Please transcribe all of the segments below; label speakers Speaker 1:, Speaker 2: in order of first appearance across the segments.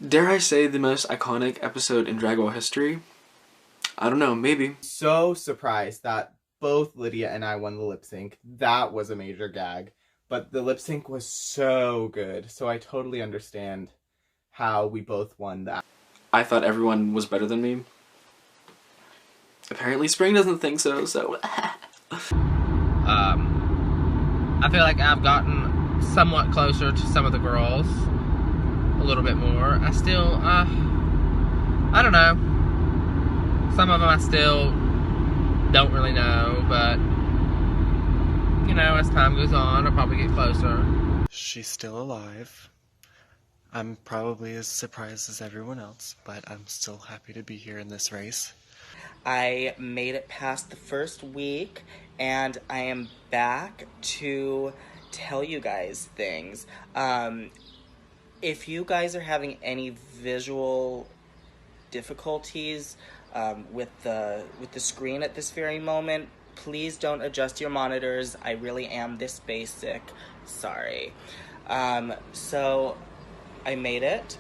Speaker 1: Dare I say the most iconic episode in Drag Ball history? I don't know, maybe.
Speaker 2: So surprised that both Lydia and I won the lip sync. That was a major gag. But the lip sync was so good, so I totally understand how we both won that.
Speaker 1: I thought everyone was better than me. Apparently Spring doesn't think so, so...
Speaker 3: I feel like I've gotten somewhat closer to some of the girls. A little bit more. I still, I don't know. Some of them I still don't really know, but, you know, as time goes on, I'll probably get closer.
Speaker 4: She's still alive. I'm probably as surprised as everyone else, but I'm still happy to be here in this race.
Speaker 5: I made it past the first week, and I am back to tell you guys things. If you guys are having any visual difficulties with the screen at this very moment, please don't adjust your monitors. I really am this basic. Sorry. So I made it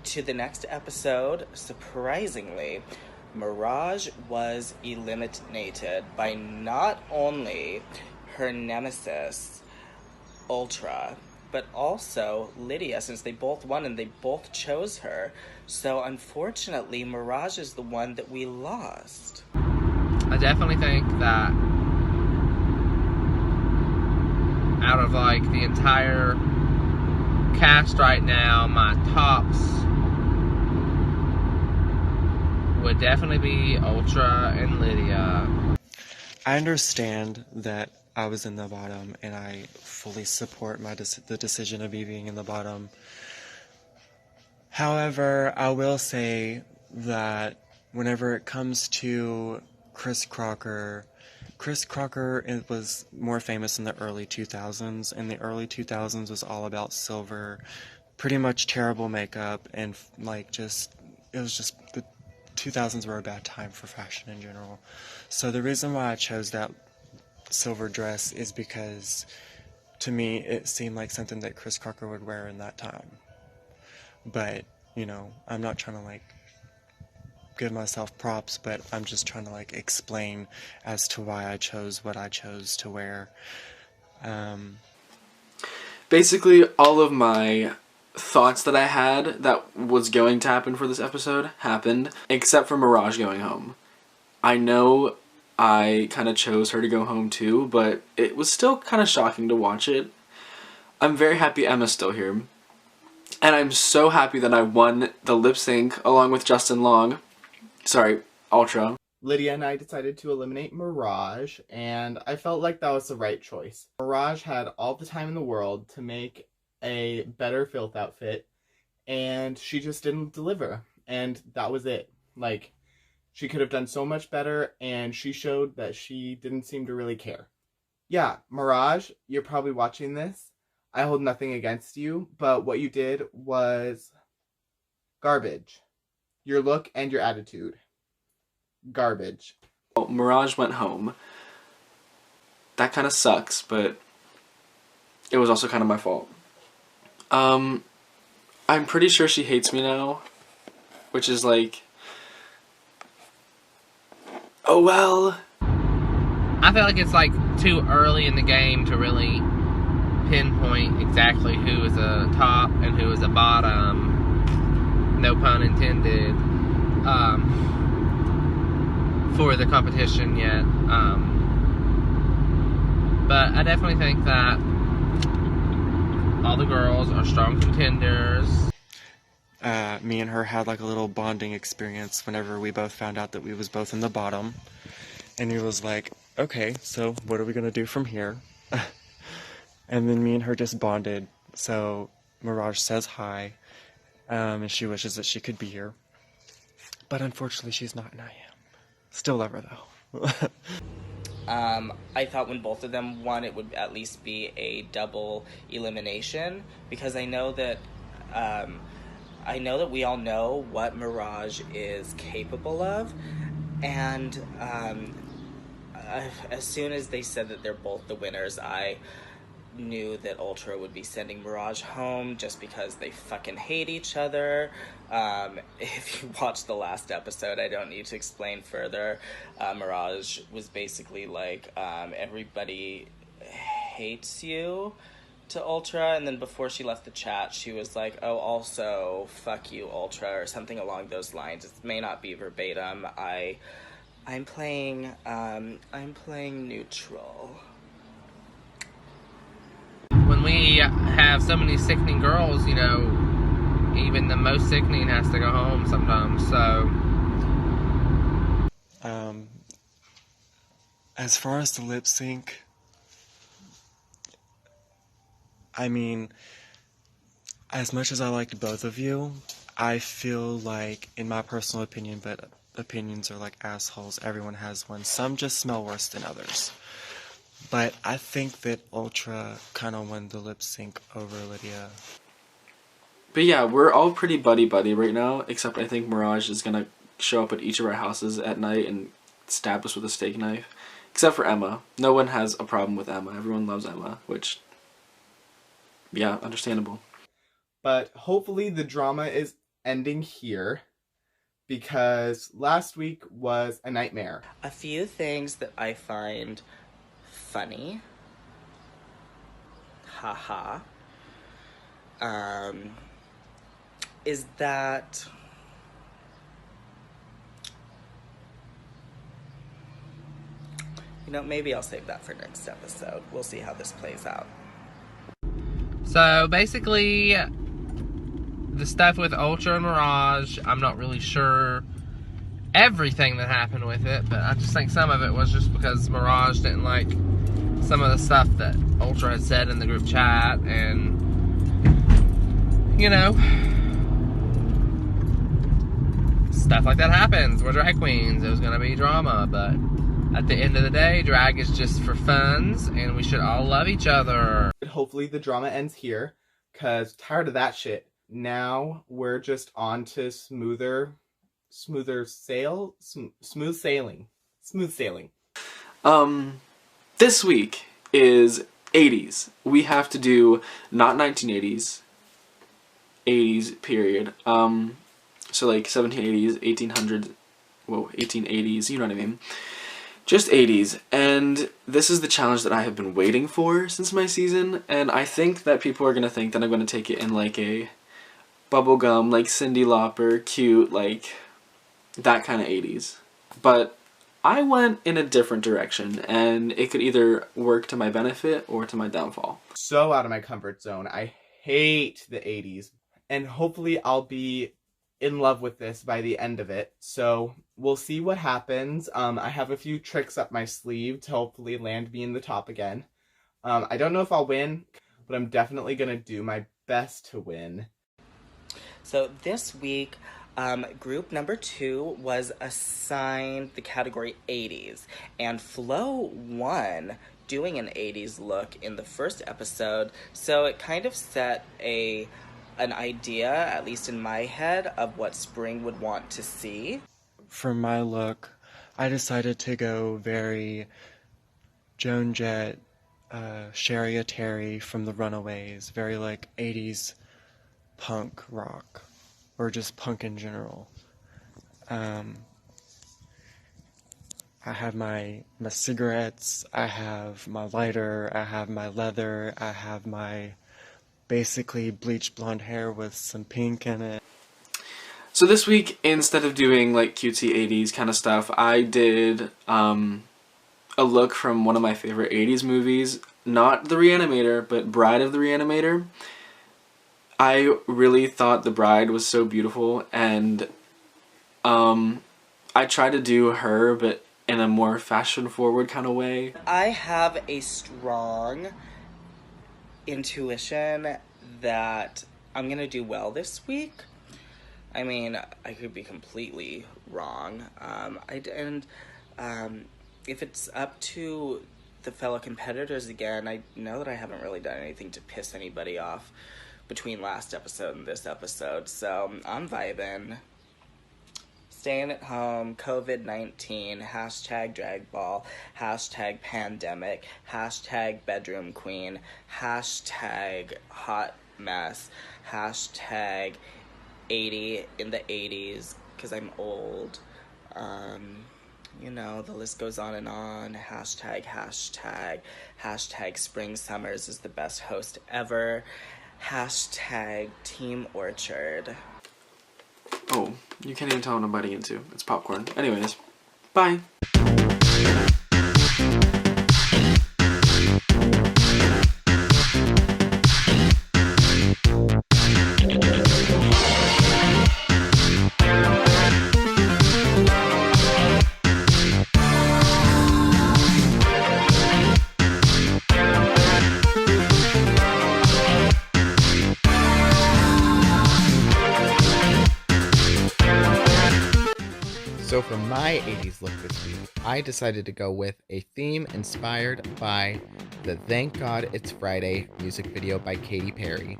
Speaker 5: to the next episode. Surprisingly, Mirage was eliminated by not only her nemesis, Ultra, but also Lydia, since they both won and they both chose her. So unfortunately, Mirage is the one that we lost.
Speaker 3: I definitely think that out of like the entire cast right now, my tops would definitely be Ultra and Lydia.
Speaker 4: I understand that I was in the bottom, and I fully support the decision of me being in the bottom. However, I will say that whenever it comes to Chris Crocker was more famous in the early 2000s, and the early 2000s was all about silver, pretty much terrible makeup, and it was just the 2000s were a bad time for fashion in general. So the reason why I chose that silver dress is because to me it seemed like something that Chris Crocker would wear in that time. But, you know, I'm not trying to give myself props, but I'm just trying to explain as to why I chose what I chose to wear.
Speaker 1: Basically, all of my thoughts that I had that was going to happen for this episode happened, except for Mirage going home. I know I kind of chose her to go home too, but it was still kind of shocking to watch it. I'm very happy Emma's still here. And I'm so happy that I won the lip sync along with Justin Long. Sorry, Ultra.
Speaker 2: Lydia and I decided to eliminate Mirage, and I felt like that was the right choice. Mirage had all the time in the world to make a better filth outfit, and she just didn't deliver. And that was it. She could have done so much better, and she showed that she didn't seem to really care. Yeah, Mirage, you're probably watching this. I hold nothing against you, but what you did was garbage. Your look and your attitude. Garbage.
Speaker 1: Well, Mirage went home. That kind of sucks, but it was also kind of my fault. I'm pretty sure she hates me now, which is oh well.
Speaker 3: I feel like it's too early in the game to really pinpoint exactly who is a top and who is a bottom, no pun intended, for the competition yet. But I definitely think that all the girls are strong contenders.
Speaker 4: Me and her had a little bonding experience whenever we both found out that we was both in the bottom. And he was like, okay, so what are we going to do from here? And then me and her just bonded. So Mirage says hi, and she wishes that she could be here. But unfortunately she's not, and I am. Still love her though.
Speaker 5: I thought when both of them won, it would at least be a double elimination, because I know that we all know what Mirage is capable of, and as soon as they said that they're both the winners, I knew that Ultra would be sending Mirage home just because they fucking hate each other. If you watched the last episode, I don't need to explain further. Mirage was basically like, everybody hates you to Ultra, and then before she left the chat, she was like, oh, also, fuck you, Ultra, or something along those lines. It may not be verbatim. I'm playing neutral.
Speaker 3: When we have so many sickening girls, you know, even the most sickening has to go home sometimes, so.
Speaker 4: As far as the lip sync, I mean, as much as I liked both of you, I feel like, in my personal opinion, but opinions are like assholes, everyone has one, some just smell worse than others. But I think that Ultra kind of won the lip sync over Lydia.
Speaker 1: But yeah, we're all pretty buddy-buddy right now, except I think Mirage is gonna show up at each of our houses at night and stab us with a steak knife. Except for Emma. No one has a problem with Emma. Everyone loves Emma, which, yeah, understandable.
Speaker 2: But hopefully the drama is ending here, because last week was a nightmare.
Speaker 5: A few things that I find funny, haha, is that maybe I'll save that for next episode. We'll see how this plays out.
Speaker 3: So basically, the stuff with Ultra and Mirage, I'm not really sure everything that happened with it, but I just think some of it was just because Mirage didn't like some of the stuff that Ultra had said in the group chat, and you know, stuff like that happens. We're drag queens. It was gonna be drama, but at the end of the day, drag is just for funs, and we should all love each other.
Speaker 2: Hopefully the drama ends here, because tired of that shit. Now we're just on to smooth sailing.
Speaker 1: This week is 80s. We have to do not 1980s, 80s period. So like 1780s, 1800s, 1880s, you know what I mean? Just 80s, and this is the challenge that I have been waiting for since my season, and I think that people are going to think that I'm going to take it in like a bubblegum, like Cyndi Lauper, cute, like that kind of 80s. But I went in a different direction, and it could either work to my benefit or to my downfall.
Speaker 2: So out of my comfort zone. I hate the 80s, and hopefully I'll be in love with this by the end of it. So we'll see what happens. I have a few tricks up my sleeve to hopefully land me in the top again. I don't know if I'll win, but I'm definitely gonna do my best to win.
Speaker 5: So this week, group number 2 was assigned the category 80s, and Flo won doing an 80s look in the first episode, so it kind of set an idea, at least in my head, of what Spring would want to see.
Speaker 4: For my look, I decided to go very Joan Jett, Sharia Terry from the Runaways, very like 80s punk rock, or just punk in general. I have my cigarettes, I have my lighter, I have my leather, I have my basically bleached blonde hair with some pink in it.
Speaker 1: So this week, instead of doing like cutesy 80s kind of stuff, I did a look from one of my favorite 80s movies, not The Reanimator, but Bride of the Reanimator. I really thought The Bride was so beautiful, and I tried to do her, but in a more fashion-forward kind of way.
Speaker 5: I have a strong intuition that I'm gonna do well this week. I mean, I could be completely wrong. If it's up to the fellow competitors again, I know that I haven't really done anything to piss anybody off between last episode and this episode, so I'm vibing. staying at home, COVID-19, hashtag drag ball, hashtag pandemic, hashtag bedroom queen, hashtag hot mess, hashtag 80 in the 80s, because I'm old. You know, the list goes on and on. Hashtag, hashtag, hashtag spring summers is the best host ever. Hashtag Team Orchid.
Speaker 1: Oh, you can't even tell what I'm biting into. It's popcorn. Anyways, bye.
Speaker 2: So for my 80s look this week, I decided to go with a theme inspired by the Thank God It's Friday music video by Katy Perry.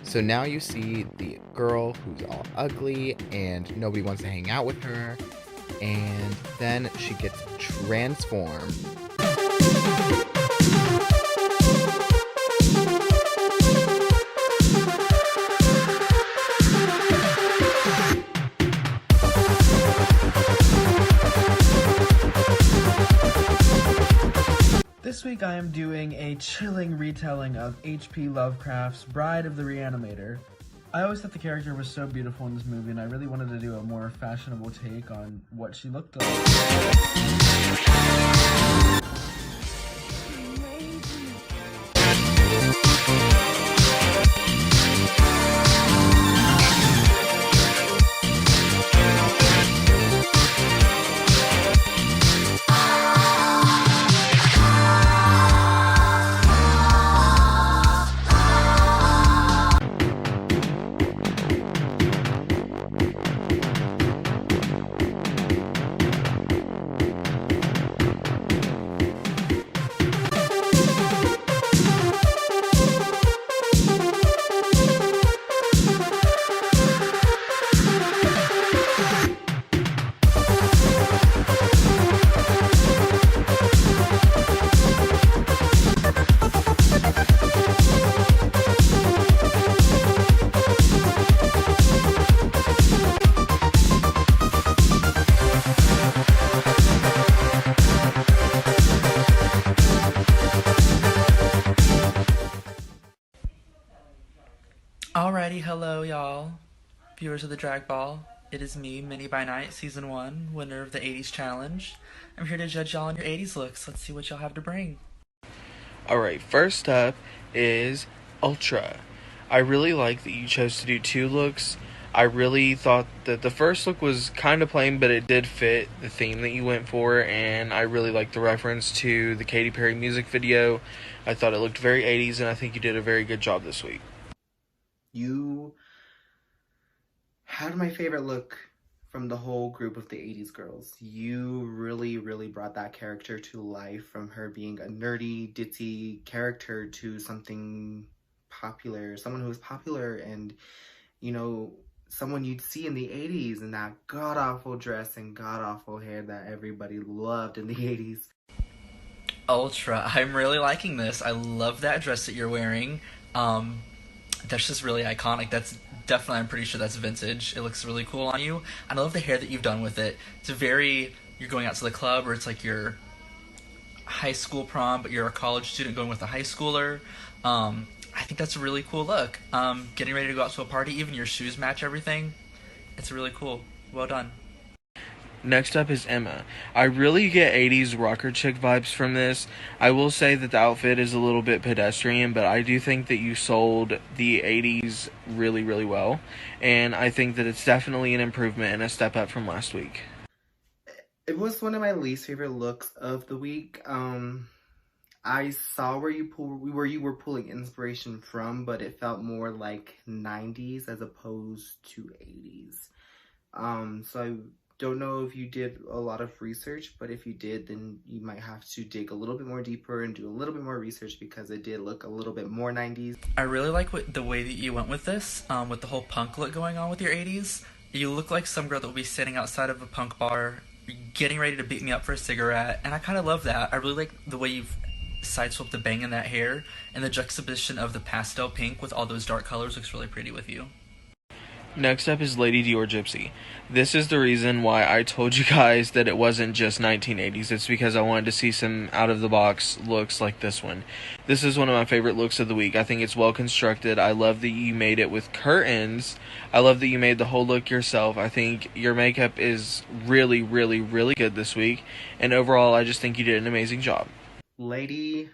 Speaker 2: So now you see the girl who's all ugly and nobody wants to hang out with her, and then she gets transformed.
Speaker 6: This week I am doing a chilling retelling of H.P. Lovecraft's Bride of the Reanimator. I always thought the character was so beautiful in this movie, and I really wanted to do a more fashionable take on what she looked like.
Speaker 7: Alrighty, hello y'all, viewers of the Drag Ball. It is me, Minnie by Night, Season 1, winner of the 80s Challenge. I'm here to judge y'all on your 80s looks. Let's see what y'all have to bring.
Speaker 3: Alright, first up is Ultra. I really like that you chose to do two looks. I really thought that the first look was kind of plain, but it did fit the theme that you went for, and I really liked the reference to the Katy Perry music video. I thought it looked very 80s, and I think you did a very good job this week.
Speaker 8: You had my favorite look from the whole group of the 80s girls. You really, really brought that character to life, from her being a nerdy, ditzy character to something popular, someone who was popular and, you know, someone you'd see in the 80s in that god-awful dress and god-awful hair that everybody loved in the 80s.
Speaker 7: Ultra, I'm really liking this. I love that dress that you're wearing. That's just really iconic. That's definitely, I'm pretty sure that's vintage. It looks really cool on you. And I love the hair that you've done with it. It's very, you're going out to the club, or it's like your high school prom, but you're a college student going with a high schooler. I think that's a really cool look. Getting ready to go out to a party, even your shoes match everything. It's really cool. Well done.
Speaker 3: Next up is Emma. I really get 80s rocker chick vibes from this. I will say that the outfit is a little bit pedestrian, but I do think that you sold the 80s really, really well. And I think that it's definitely an improvement and a step up from last week.
Speaker 8: It was one of my least favorite looks of the week. I saw where you were pulling inspiration from, but it felt more like 90s as opposed to 80s. So I don't know if you did a lot of research, but if you did, then you might have to dig a little bit more deeper and do a little bit more research, because it did look a little bit more 90s.
Speaker 7: I really like the way that you went with this, with the whole punk look going on with your 80s. You look like some girl that will be sitting outside of a punk bar, getting ready to beat me up for a cigarette, and I kind of love that. I really like the way you've sideswiped the bang in that hair, and the juxtaposition of the pastel pink with all those dark colors looks really pretty with you.
Speaker 9: Next up is Lady Dior Gypsy. This is the reason why I told you guys that it wasn't just 1980s. It's because I wanted to see some out-of-the-box looks like this one. This is one of my favorite looks of the week. I think it's well constructed. I love that you made it with curtains. I love that you made the whole look yourself. I think your makeup is really, really, really good this week. And overall, I just think you did an amazing job.
Speaker 8: Lady,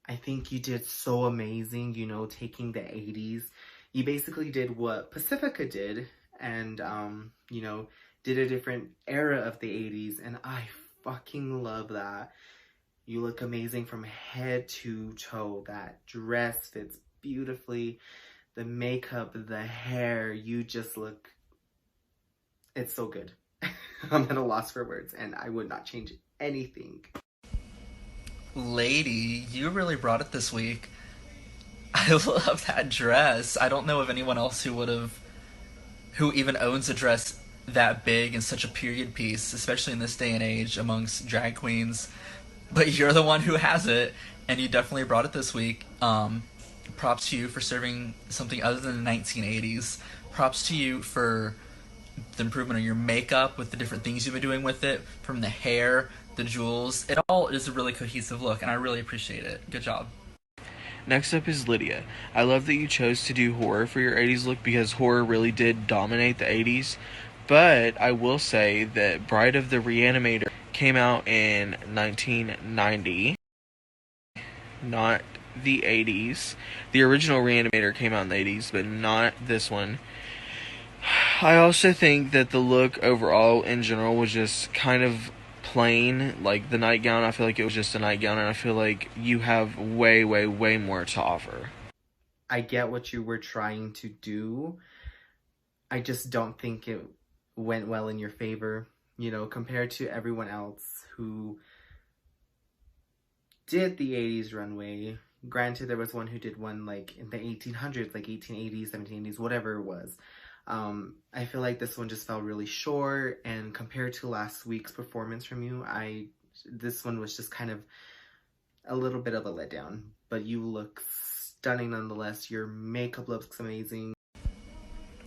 Speaker 8: I think you did so amazing, you know, taking the 80s. You basically did what Pacifica did and, you know, did a different era of the 80s, and I fucking love that. You look amazing from head to toe. That dress fits beautifully. The makeup, the hair, you just look... It's so good. I'm at a loss for words, and I would not change anything.
Speaker 7: Lady, you really brought it this week. I love that dress. I don't know of anyone else who even owns a dress that big and such a period piece, especially in this day and age amongst drag queens. But you're the one who has it, and you definitely brought it this week. Props to you for serving something other than the 1980s. Props to you for the improvement on your makeup with the different things you've been doing with it, from the hair, the jewels. It all is a really cohesive look, and I really appreciate it. Good job.
Speaker 9: Next up is Lydia. I love that you chose to do horror for your 80s look because horror really did dominate the 80s. But I will say that Bride of the Reanimator came out in 1990, not the 80s. The original Reanimator came out in the 80s, but not this one. I also think that the look overall in general was just kind of plain. Like the nightgown, I feel like it was just a nightgown, and I feel like you have way, way, way more to offer.
Speaker 8: I get what you were trying to do. I just don't think it went well in your favor, you know, compared to everyone else who did the 80s runway. Granted, there was one who did one like in the 1800s, like 1880s, 1780s, whatever it was. I feel like this one just fell really short, and compared to last week's performance from you, this one was just kind of a little bit of a letdown. But you look stunning nonetheless. Your makeup looks amazing.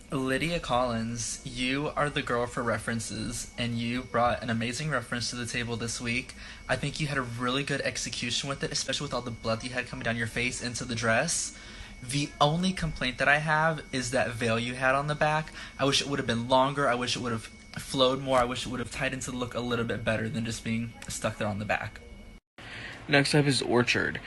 Speaker 7: Lydia Kollins, you are the girl for references, and you brought an amazing reference to the table this week. I think you had a really good execution with it, especially with all the blood you had coming down your face into the dress. The only complaint that I have is that veil you had on the back. I wish it would have been longer. I wish it would have flowed more. I wish it would have tied into the look a little bit better than just being stuck there on the back.
Speaker 9: Next up is Orchid.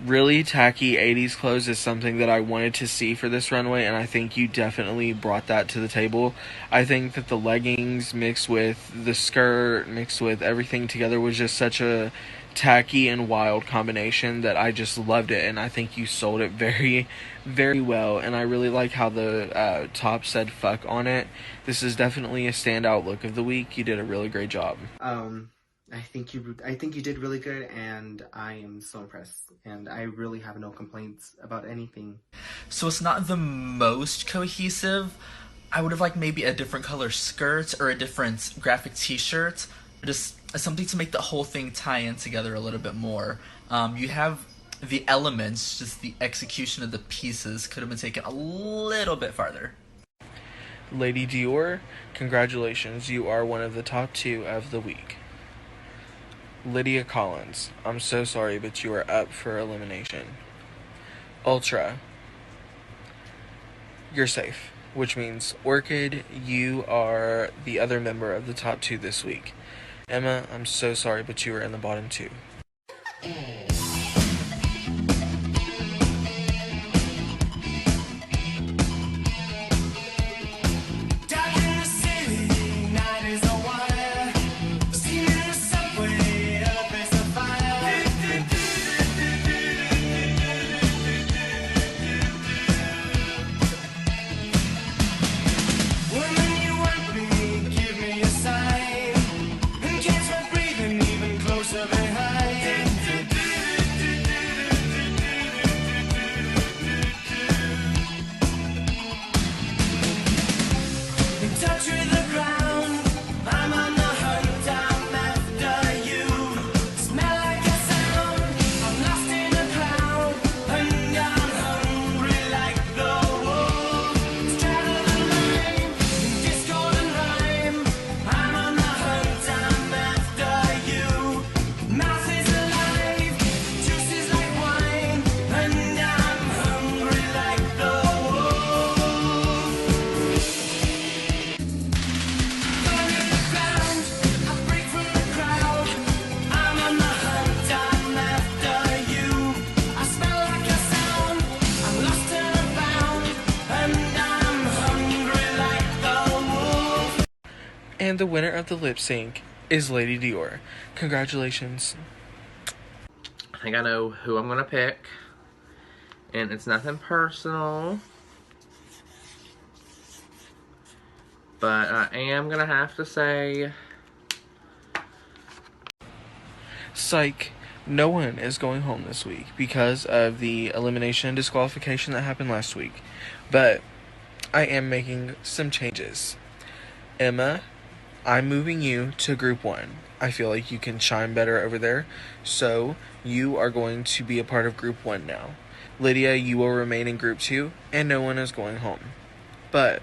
Speaker 9: Really tacky 80s clothes is something that I wanted to see for this runway, and I think you definitely brought that to the table. I think that the leggings mixed with the skirt, mixed with everything together was just such a tacky and wild combination that I just loved it, and I think you sold it very, very well, and I really like how the top said fuck on it. This is definitely a standout look of the week. You did a really great job.
Speaker 8: I think you did really good, and I am so impressed, and I really have no complaints about anything.
Speaker 7: So it's not the most cohesive. I would have liked maybe a different color skirt or a different graphic t-shirt, or just something to make the whole thing tie in together a little bit more. You have the elements, just the execution of the pieces could have been taken a little bit farther.
Speaker 9: Lady Dior, congratulations, you are one of the top 2 of the week. Lydia Kollins, I'm so sorry, but you are up for elimination. Ultra, you're safe, which means Orchid, you are the other member of the top 2 this week. Emma, I'm so sorry, but you are in the bottom 2.
Speaker 10: Closer behind.
Speaker 9: And the winner of the lip sync is Lady Dior. Congratulations.
Speaker 3: I think I know who I'm gonna pick. And it's nothing personal. But I am gonna have to say...
Speaker 9: Psych. No one is going home this week because of the elimination and disqualification that happened last week. But I am making some changes. Emma, I'm moving you to Group 1. I feel like you can shine better over there. So you are going to be a part of Group 1 now. Lydia, you will remain in Group 2, and no one is going home. But...